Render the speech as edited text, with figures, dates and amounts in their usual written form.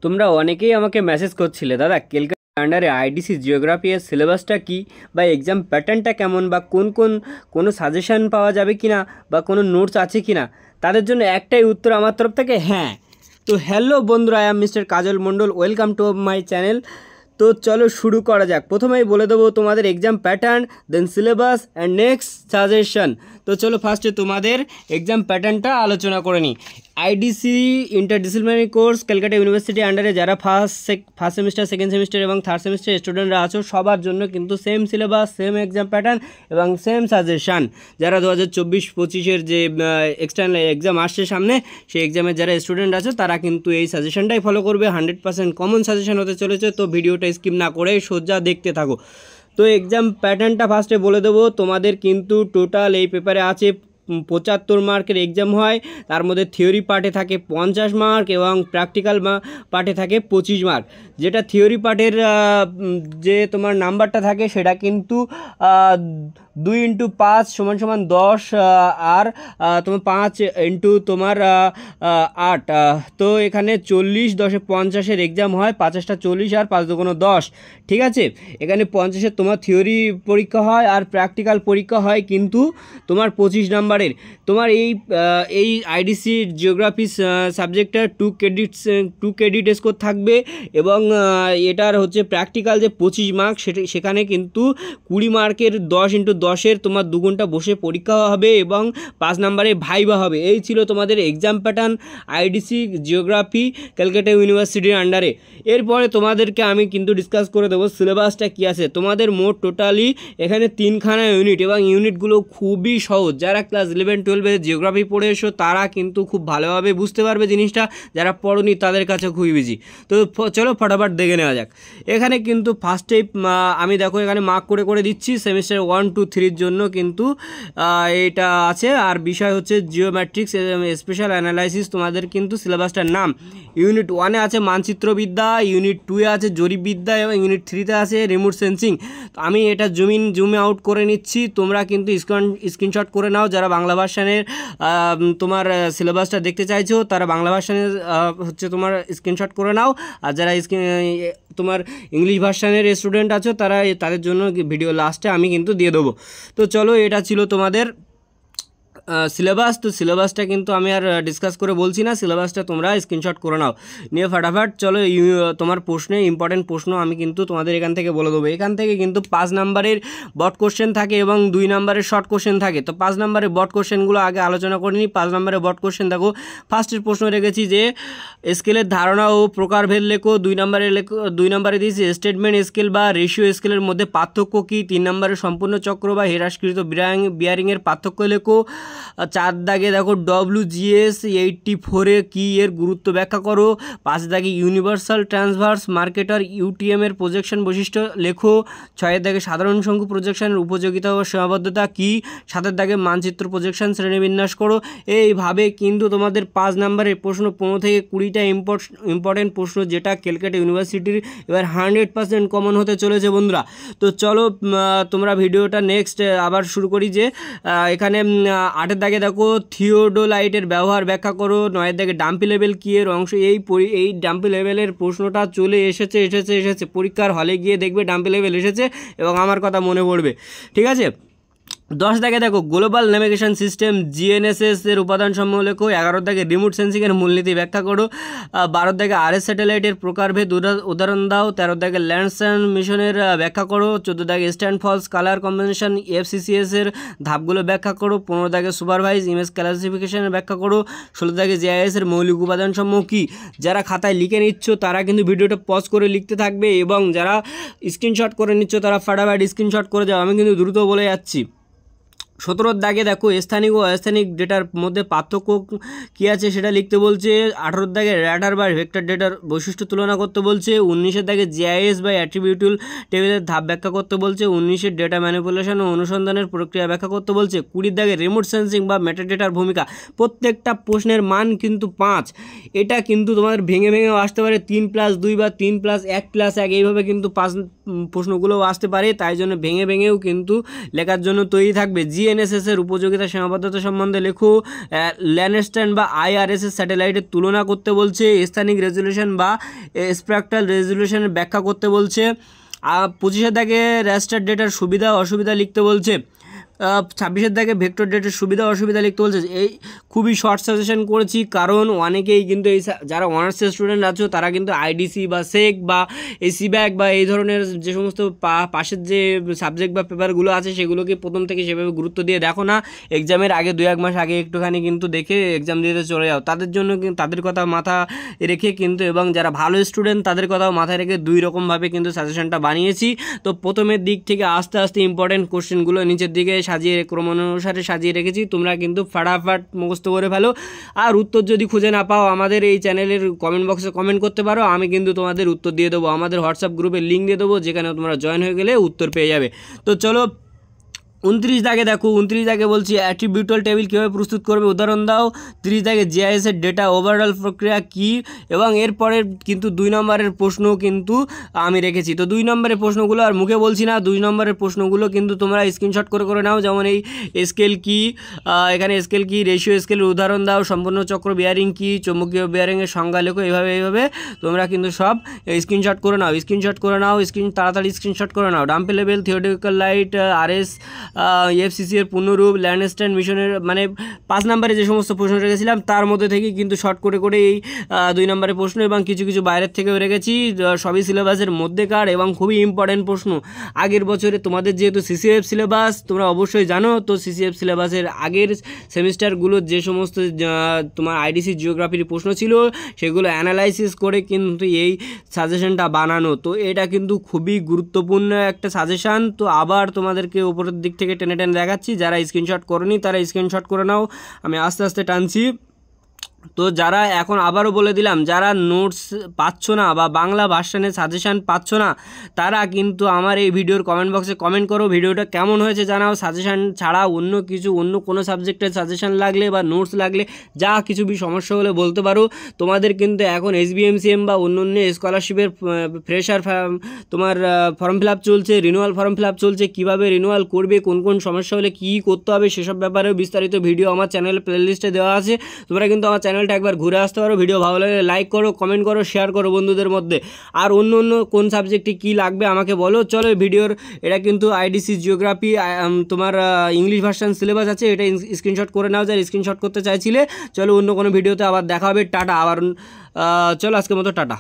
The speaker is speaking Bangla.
তোমরা অনেকেই আমাকে মেসেজ করছিলে, দাদা ক্যালকাটা আন্ডারে আইডিসি জিওগ্রাফি এর সিলেবাসটা কি, বা এক্সাম প্যাটার্নটা কেমন, বা কোনো সাজেশন পাওয়া যাবে কিনা, বা কোনো নোটস আছে কিনা। তাদের জন্য একটাই উত্তর আমার তরফ থেকে, হ্যাঁ। তো হ্যালো বন্ধুরা, I am mister Kajal Mondal, welcome to my channel. তো চলো শুরু করা যাক। প্রথমেই বলে দেবো তোমাদের exam pattern, then syllabus and next suggestion. তো চলো ফার্স্টে তোমাদের এক্সাম প্যাটার্নটা আলোচনা করে নিই। IDC interdisciplinary course Calcutta university আন্ডারে যারা ফার্স্ট সেমিস্টার, সেকেন্ড সেমিস্টার এবং থার্ড সেমিস্টার স্টুডেন্টরা আছো, সবার জন্য কিন্তু same syllabus, same exam pattern এবং সেম সাজেশান। যারা 2024-25-এর যে এক্সটার্নাল এক্সাম আসছে সামনে, সেই এক্সামের যারা স্টুডেন্ট আছে তারা কিন্তু এই সাজেশানটাই ফলো করবে। 100% কমন সাজেশান হতে চলেছে। তো ভিডিওটা স্কিপ না করে সোজা দেখতে থাকো। তো এক্সাম প্যাটার্নটা ফার্স্টে বলে দেবো। তোমাদের কিন্তু টোটাল এই পেপারে আছে 75 মার্কের এক্সাম হয়। তার মধ্যে থিওরি পার্টে থাকে 50 মার্ক এবং প্র্যাকটিক্যাল পার্টে থাকে 25 মার্ক। যেটা থিওরি পার্টের যে তোমার নাম্বারটা থাকে সেটা কিন্তু 2 × 5 = 10, আর তোমার 5 × তোমার 8। তো এখানে 40, 10 50-এর এক্সাম হয়। 50টা 40 আর 5 × 10, ঠিক আছে। এখানে 50-এর তোমার থিওরি পরীক্ষা হয় আর প্র্যাকটিক্যাল পরীক্ষা হয় কিন্তু তোমার 25 নাম্বারের। তোমার এই আইডিসি জিওগ্রাফি সাবজেক্টটার 2 ক্রেডিট স্কোর থাকবে এবং এটার হচ্ছে প্র্যাকটিক্যাল যে 25 মার্ক, সেখানে কিন্তু 20 মার্কের 10 × 10-এর তোমার 2 ঘন্টা বসে পরীক্ষা হবে এবং 5 নাম্বারে ভাইবা হবে। এই ছিল তোমাদের exam pattern IDC geography Calcutta ইউনিভার্সিটির আন্ডারে। এরপরে তোমাদেরকে আমি কিন্তু ডিসকাস করে দেবো সিলেবাসটা কী আছে। তোমাদের মোট টোটালি এখানে 3খানা ইউনিট এবং ইউনিটগুলো খুবই সহজ। যারা ক্লাস 11-12-এ জিওগ্রাফি পড়ে এসো তারা কিন্তু খুব ভালোভাবে বুঝতে পারবে জিনিসটা, যারা পড়োনি তাদের কাছে খুবই বিজি। তো চলো ফটাফট দেখে নেওয়া যাক। এখানে কিন্তু ফার্স্টেই আমি দেখো এখানে মার্ক করে দিচ্ছি। সেমিস্টার 1, 2, 3-র জন্য কিন্তু এটা আছে। আর বিষয় হচ্ছে জিওমেট্রিক্স স্পেশাল অ্যানালাইসিস। তোমাদের কিন্তু সিলেবাসটার নাম ইউনিট 1-এ আছে মানচিত্রবিদ্যা, ইউনিট 2-এ আছে জরিপবিদ্যা এবং ইউনিট 3-তে আছে রিমোট সেন্সিং। তো আমি এটা জুম আউট করে নিচ্ছি, তোমরা কিন্তু স্ক্রিনশট করে নাও। যারা বাংলা ভার্সানের তোমার সিলেবাসটা দেখতে চাইছো তারা বাংলা ভার্সানের হচ্ছে তোমার স্ক্রিনশট করে নাও। আর যারা তোমার ইংলিশ ভার্সানের স্টুডেন্ট আছো তাদের জন্য ভিডিও লাস্টে আমি কিন্তু দিয়ে দেবো। তো চলো, এটা ছিল তোমাদের সিলেবাস। তো সিলেবাসটা কিন্তু আমি আর ডিসকাস করে বলছি না, সিলেবাসটা তোমরা স্ক্রিনশট করে নাও নিয়ে ফাটাফাট চলো তোমার প্রশ্নে ইম্পর্টেন্ট প্রশ্ন আমি কিন্তু তোমাদের এখান থেকে বলে দেবো। এখান থেকে কিন্তু 5 নাম্বারের বট কোশ্চেন থাকে এবং 2 নাম্বারের শর্ট কোশ্চেন থাকে। তো 5 নাম্বারের বট কোশ্চেনগুলো আগে আলোচনা করে নিই। 5 নাম্বারের বট কোশ্চেন দেখো, ফার্স্টের প্রশ্ন রেখেছি যে স্কেলের ধারণা ও প্রকারভেদ লেখো। 2 নাম্বারে দিয়েছি স্টেটমেন্ট স্কেল বা রেশিও স্কেলের মধ্যে পার্থক্য কী। 3 নাম্বারে সম্পূর্ণ চক্র বা হেরাসকৃত বিয়ারিংয়ের পার্থক্য লেখো। 4 দাগে দেখো WGS 84-এ কী, এর গুরুত্ব ব্যাখ্যা করো। 5 দাগে ইউনিভার্সাল ট্রান্সভার্স মার্কেটার UTM এর প্রজেকশন বৈশিষ্ট্য লেখো। 6 দাগে সাধারণ শঙ্কু প্রজেকশনের উপযোগিতা ও সীমাবদ্ধতা কী। 7 দাগে মানচিত্র প্রজেকশন শ্রেণীবিন্যাস করো। এইভাবে কিন্তু তোমাদের 5 নাম্বারের প্রশ্ন 15 থেকে 20টা ইম্পর্টেন্ট প্রশ্ন, যেটা ক্যালকাটা ইউনিভার্সিটির এবার 100% কমন হতে চলেছে বন্ধুরা। তো চলো তোমরা ভিডিওটা নেক্সট আবার শুরু করি। যে এখানে 8 দাগে দেখো থিওডোলাইটের ব্যবহার ব্যাখ্যা করো। 9 দাগে ডাম্পি লেভেল কী, এর অংশ। এই ডাম্পি লেভেলের প্রশ্নটা চলে এসেছে পরীক্ষার হলে গিয়ে দেখবে ডাম্পি লেভেল এসেছে এবং আমার কথা মনে পড়বে, ঠিক আছে। 10 দাগে দেখো গ্লোবাল নেভিগেশন সিস্টেম GNSS এর উপাদান সমূহ লেখো। 11 দাগে রিমোট সেন্সিংয়ের মূলনীতি ব্যাখ্যা করো। 12 দাগে RS স্যাটেলাইটের প্রকারভেদ উদাহরণ দাও। 13 দাগে ল্যান্ডস্যান্ড মিশনের ব্যাখ্যা করো। 14 দাগে standard false colour combination FCCS এর ধাপগুলো ব্যাখ্যা করো। 15 দাগে সুপারভাইজ ইমেজ ক্লাসিফিকেশনের ব্যাখ্যা করো। 16 দাগে GIS এর মৌলিক উপাদান সমূহ কী। যারা খাতায় লিখে নিচ্ছ তারা কিন্তু ভিডিওটা পজ করে লিখতে থাকবে এবং যারা স্ক্রিনশট করে নিচ্ছ তারা ফাটাফাট স্ক্রিনশট করে যাও, আমি কিন্তু দ্রুত বলে যাচ্ছি। 17 দাগে দেখো স্থানিক ও অস্থানিক ডেটার মধ্যে পার্থক্য কী আছে সেটা লিখতে বলছে। 18 দাগে র্যাডার বা ভেক্টর ডেটার বৈশিষ্ট্য তুলনা করতে বলছে। 19 দাগে GIS বা অ্যাট্রিবিউটাল টেবিলের ধাপ ব্যাখ্যা করতে বলছে। 19 ডেটা ম্যানিপুলেশন ও অনুসন্ধানের প্রক্রিয়া ব্যাখ্যা করতে বলছে। 20 দাগে রিমোট সেন্সিং বা মেটাডেটার ভূমিকা। প্রত্যেকটা প্রশ্নের মান কিন্তু 5। এটা কিন্তু তোমাদের ভেঙে আসতে পারে 3+2 বা 3+1+1, এইভাবে কিন্তু 5 প্রশ্নগুলোও আসতে পারে। তাই জন্য ভেঙেও কিন্তু লেখার জন্য তৈরি থাকবে। জিএনএসএস এর উপযোগিতা সীমাবদ্ধতা সম্বন্ধে লেখো। ল্যান্ডস্ট্যান্ড বা আইআরএসএস স্যাটেলাইটের তুলনা করতে বলছে। স্থানিক রেজলিউশন বা স্প্যাকট্রাল রেজলিউশনের ব্যাখ্যা করতে বলছে। 25 দাগে রেস্টার ডেটার সুবিধা অসুবিধা লিখতে বলছে। 26 দাগে ভেক্টর ডেটার সুবিধা অসুবিধা লিখতে বলছে। এই খুবই শর্ট সাজেশন করেছি, কারণ অনেকেই কিন্তু এই যারা অনার্সের স্টুডেন্ট আছো তারা কিন্তু আইডিসি বা সেক বা এই সিব্যাক বা এই ধরনের যে সমস্ত পাশের যে সাবজেক্ট বা পেপারগুলো আছে সেগুলোকে প্রথম থেকে সেভাবে গুরুত্ব দিয়ে দেখো না। এক্সামের আগে 2-1 মাস আগে একটুখানি কিন্তু দেখে এক্সাম দিতে চলে যাও। তাদের জন্য তাদের কথা মাথা রেখে কিন্তু, এবং যারা ভালো স্টুডেন্ট তাদের কথাও মাথায় রেখে 2 রকমভাবে কিন্তু সাজেশনটা বানিয়েছি। তো প্রথমের দিক থেকে আস্তে আস্তে ইম্পর্টেন্ট কোশ্চেনগুলো নিচের দিকে সাজিয়ে ক্রম অনুসারে সাজিয়ে রেখেছি। তোমরা কিন্তু ফাটাফাট মুখস্থ করে ফেলো। আর উত্তর যদি খুঁজে না পাও আমাদের এই চ্যানেলের কমেন্ট বক্সে কমেন্ট করতে পারো, আমি কিন্তু তোমাদের উত্তর দিয়ে দেবো। আমাদের হোয়াটসঅ্যাপ গ্রুপের লিঙ্ক দিয়ে দেবো, যেখানে তোমরা জয়েন হয়ে গেলে উত্তর পেয়ে যাবে। তো চলো 29 দাগে দেখো। 29 দাগে বলছি অ্যাট্রিবিউটাল টেবিল কীভাবে প্রস্তুত করবে, উদাহরণ দাও। 30 দাগে জিআইএসের ডেটা ওভারঅল প্রক্রিয়া কী, এবং এরপরের কিন্তু 2 নম্বরের প্রশ্নও কিন্তু আমি রেখেছি। তো 2 নম্বরের প্রশ্নগুলো আর মুখে বলছি না, 2 নম্বরের প্রশ্নগুলো কিন্তু তোমরা স্ক্রিনশট করে নাও। যেমন এই স্কেল কী, এখানে স্কেল কী, রেশিও স্কেলের উদাহরণ দাও, সম্পূর্ণ চক্র বিয়ারিং কী, চৌম্বকীয় বিয়ারিংয়ের সংজ্ঞা লেখো। এইভাবে তোমরা কিন্তু সব স্ক্রিনশট করে নাও। তাড়াতাড়ি স্ক্রিনশট করে নাও। ডাম্পে level, theoretical light, RS, FCC এর পূর্ণরূপ, ল্যান্ডস্ট্যান্ড মিশনের, মানে 5 নম্বরে যে সমস্ত প্রশ্ন রেখেছিলাম তার মধ্যে থেকে কিন্তু শর্ট করে এই 2 নম্বরের প্রশ্ন, এবং কিছু বাইরের থেকেও রেখেছি। সবই সিলেবাসের মধ্যেকার এবং খুবই ইম্পর্টেন্ট প্রশ্ন। আগের বছরে তোমাদের যেহেতু সিসিএফ সিলেবাস তোমরা অবশ্যই জানো, তো সিসিএফ সিলেবাসের আগের সেমিস্টারগুলোর যে সমস্ত তোমার আইডিসি জিওগ্রাফির প্রশ্ন ছিল সেগুলো অ্যানালাইসিস করে কিন্তু এই সাজেশনটা বানানো। তো এটা কিন্তু খুবই গুরুত্বপূর্ণ একটা সাজেশান। তো আবার তোমাদেরকে উপরের দিক থেকে টেনে দেখাচ্ছি। যারা স্ক্রিনশট করোনি তারা স্ক্রিনশট করে নাও, আমি আস্তে আস্তে টানছি। তো যারা এখন আবারও বলে দিলাম, যারা নোটস পাচ্ছ না বা বাংলা ভার্সানের সাজেশান পাচ্ছ না তারা কিন্তু আমার এই ভিডিওর কমেন্ট বক্সে কমেন্ট করো, ভিডিওটা কেমন হয়েছে জানাও। সাজেশান ছাড়া অন্য কোনো সাবজেক্টের সাজেশান লাগলে বা নোটস লাগলে যা কিছু সমস্যা হলে বলতে পারো। তোমাদের কিন্তু এখন SBMCM বা অন্য স্কলারশিপের ফ্রেশার তোমার ফর্ম ফিল আপ চলছে, রিনিউয়াল ফর্ম ফিল আপ চলছে। কীভাবে রিনিউয়াল করবে, কোন সমস্যা হলে কী করতে হবে সেসব ব্যাপারেও বিস্তারিত ভিডিও আমার চ্যানেলের প্লেলিস্টে দেওয়া আছে। তোমরা কিন্তু আমার চ্যানেলটা একবার ঘুরে আসতে পারো। ভিডিও ভালো লাগলে লাইক করো, কমেন্ট করো, শেয়ার করো বন্ধুদের মধ্যে। আর অন্য কোন সাবজেক্টে কী লাগবে আমাকে বলো। চলো ভিডিওর, এটা কিন্তু আইডিসি জিওগ্রাফি তোমার ইংলিশ ভার্সন সিলেবাস আছে, এটা স্ক্রিনশট করে নাও যারা স্ক্রিনশট করতে চাইছিলে। চলো অন্য কোনো ভিডিওতে আবার দেখা হবে। টাটা। আবার চলো আজকের মতো টাটা।